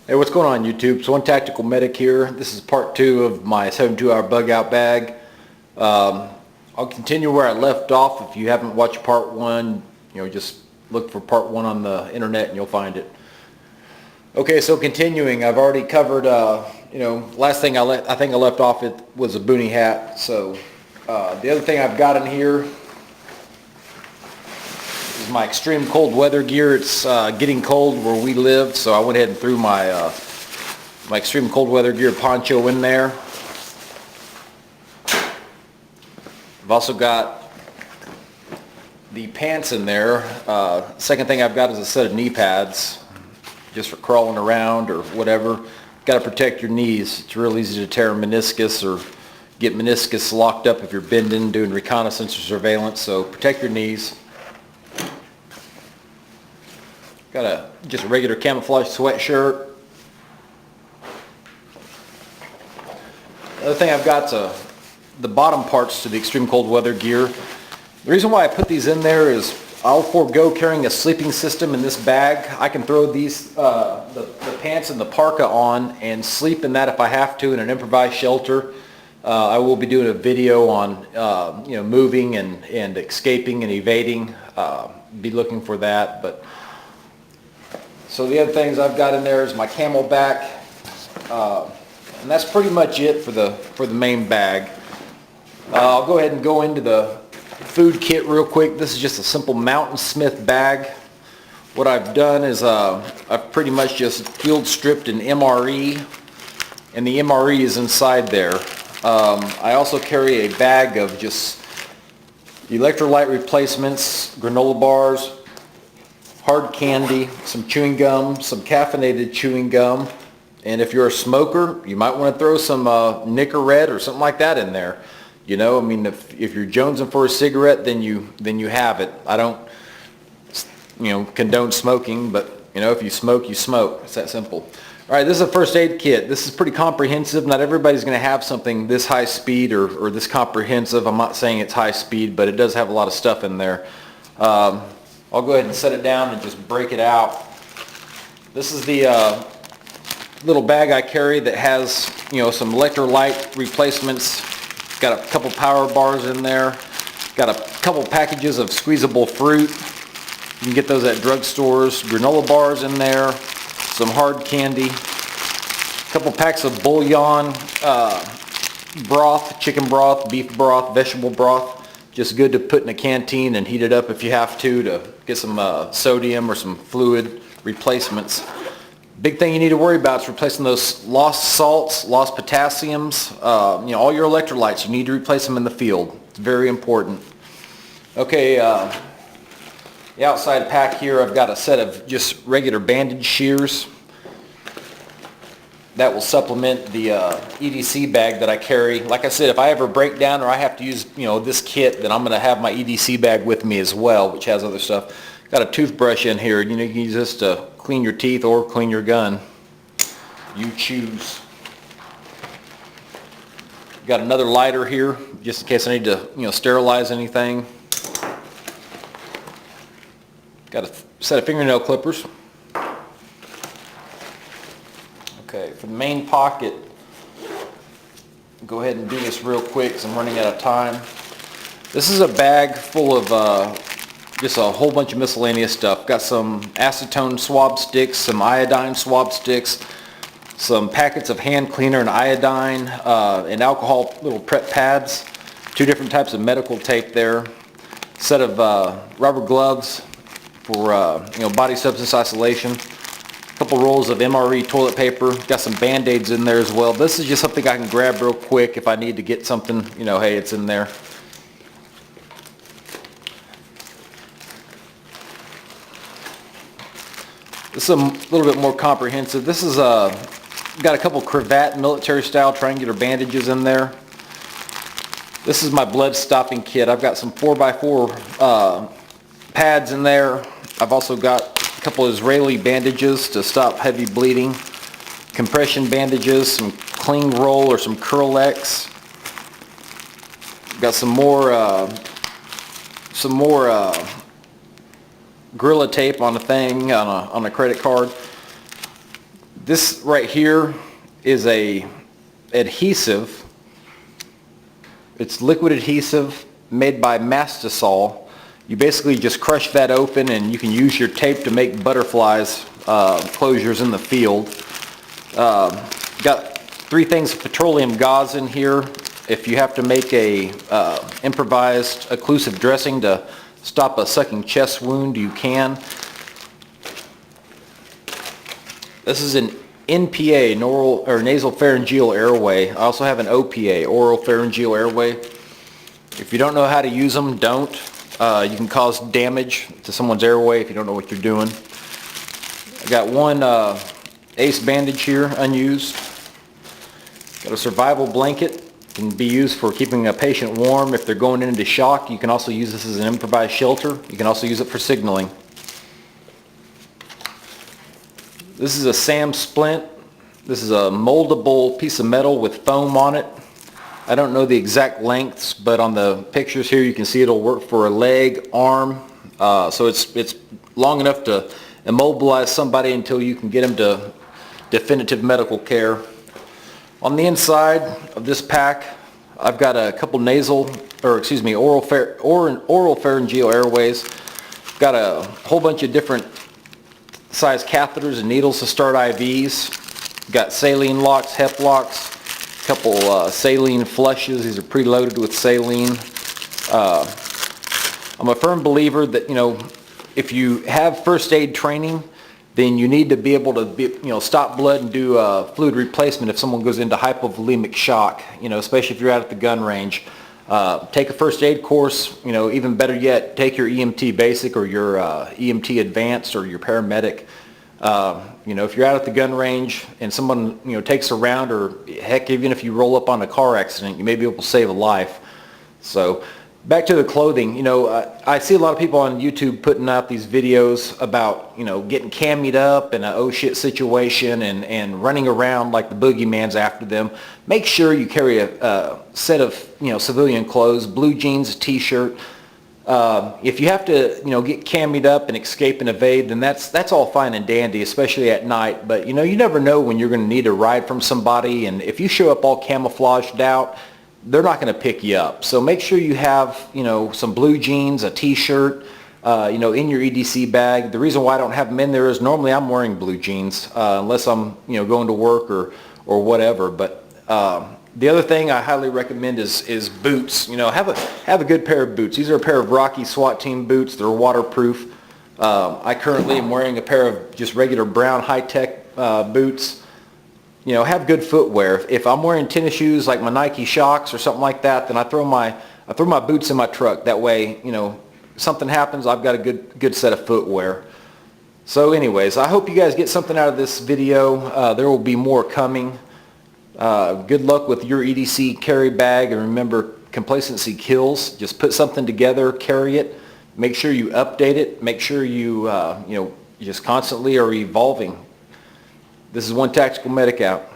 Hey, what's going on YouTube? So One Tactical Medic here. This is part 2 of my 72-hour bug out bag. I'll continue where I left off. If you haven't watched part 1, just look for part 1 on the internet and you'll find it. Okay, so continuing, I've already covered, last thing I think I left off it was a boonie hat. So the other thing I've got in here is my extreme cold weather gear. It's getting cold where we live, so I went ahead and threw my my extreme cold weather gear poncho in there. I've also got the pants in there. Second thing I've got is a set of knee pads, just for crawling around or whatever. Got to protect your knees. It's real easy to tear a meniscus or get meniscus locked up if you're bending, doing reconnaissance or surveillance, so protect your knees. Got just a regular camouflage sweatshirt. The other thing I've got is the bottom parts to the extreme cold weather gear. The reason why I put these in there is I'll forego carrying a sleeping system in this bag. I can throw these the pants and the parka on and sleep in that if I have to in an improvised shelter. I will be doing a video on moving and escaping and evading. Be looking for that. But so the other things I've got in there is my Camelback, and that's pretty much it for the main bag. I'll go ahead and go into the food kit real quick. This is just a simple Mountain Smith bag. What I've done is I've pretty much just field stripped an MRE, and the MRE is inside there. I also carry a bag of just electrolyte replacements, granola bars, hard candy, some chewing gum, some caffeinated chewing gum, and if you're a smoker, you might want to throw some Nicorette or something like that in there. I mean, if you're jonesing for a cigarette, then you have it. I don't, condone smoking, but if you smoke, you smoke. It's that simple. All right, this is a first aid kit. This is pretty comprehensive. Not everybody's going to have something this high speed or this comprehensive. I'm not saying it's high speed, but it does have a lot of stuff in there. I'll go ahead and set it down and just break it out. This is the little bag I carry that has, some electrolyte replacements. Got a couple power bars in there. Got a couple packages of squeezable fruit. You can get those at drugstores. Granola bars in there. Some hard candy. A couple packs of bouillon, broth, chicken broth, beef broth, vegetable broth. Just good to put in a canteen and heat it up if you have to get some sodium or some fluid replacements. Big thing you need to worry about is replacing those lost salts, lost potassiums, all your electrolytes. You need to replace them in the field. It's very important. Okay, the outside pack here, I've got a set of just regular bandage shears. That will supplement the EDC bag that I carry. Like I said, if I ever break down or I have to use this kit, then I'm going to have my EDC bag with me as well, which has other stuff. Got a toothbrush in here. You can use this to clean your teeth or clean your gun. You choose. Got another lighter here, just in case I need to sterilize anything. Got a set of fingernail clippers. Okay, for the main pocket, go ahead and do this real quick because I'm running out of time. This is a bag full of just a whole bunch of miscellaneous stuff. Got some acetone swab sticks, some iodine swab sticks, some packets of hand cleaner and iodine, and alcohol little prep pads, 2 different types of medical tape there, set of rubber gloves for body substance isolation, a couple rolls of MRE toilet paper, got some Band-Aids in there as well. This is just something I can grab real quick if I need to get something, hey, it's in there. This is a little bit more comprehensive. This is got a couple cravat military style triangular bandages in there. This is my blood stopping kit. I've got some 4x4 pads in there. I've also got a couple Israeli bandages to stop heavy bleeding, compression bandages, some cling roll or some Curl-X. Got some more Gorilla tape on a thing, on a credit card. This right here is a adhesive. It's liquid adhesive made by Mastisol. You basically just crush that open and you can use your tape to make butterflies closures in the field. Got 3 things of petroleum gauze in here. If you have to make a improvised occlusive dressing to stop a sucking chest wound, you can. This is an NPA, nasal pharyngeal airway. I also have an OPA, oral pharyngeal airway. If you don't know how to use them, don't. You can cause damage to someone's airway if you don't know what you're doing. I got one ACE bandage here, unused. Got a survival blanket. Can be used for keeping a patient warm if they're going into shock. You can also use this as an improvised shelter. You can also use it for signaling. This is a SAM splint. This is a moldable piece of metal with foam on it. I don't know the exact lengths, but on the pictures here you can see it'll work for a leg, arm. So it's long enough to immobilize somebody until you can get them to definitive medical care. On the inside of this pack, I've got a couple oral pharyngeal airways. Got a whole bunch of different size catheters and needles to start IVs. Got saline locks, HEP locks, a couple saline flushes. These are preloaded with saline. I'm a firm believer that, if you have first aid training, then you need to be able to stop blood and do fluid replacement if someone goes into hypovolemic shock, especially if you're out at the gun range. Take a first aid course, even better yet, take your EMT basic or your EMT advanced or your paramedic. If you're out at the gun range and someone, takes a round, or heck, even if you roll up on a car accident, you may be able to save a life. So back to the clothing, I see a lot of people on YouTube putting out these videos about, getting cammied up in a oh shit situation and running around like the boogeyman's after them. Make sure you carry a set of, civilian clothes, blue jeans, a t-shirt. If you have to, get cammied up and escape and evade, then that's all fine and dandy, especially at night. But, you never know when you're going to need a ride from somebody. And if you show up all camouflaged out, they're not going to pick you up. So make sure you have, some blue jeans, a t-shirt, in your EDC bag. The reason why I don't have them in there is normally I'm wearing blue jeans, unless I'm, going to work or whatever. But the other thing I highly recommend is boots. Have a good pair of boots. These are a pair of Rocky SWAT team boots. They're waterproof. I currently am wearing a pair of just regular brown high-tech boots. Have good footwear. If I'm wearing tennis shoes like my Nike Shox or something like that, then I throw my boots in my truck. That way, something happens, I've got a good set of footwear. So anyways, I hope you guys get something out of this video. There will be more coming. Good luck with your EDC carry bag, and remember, complacency kills. Just put something together, carry it. Make sure you update it. Make sure you just constantly are evolving. This is One Tactical Medic out.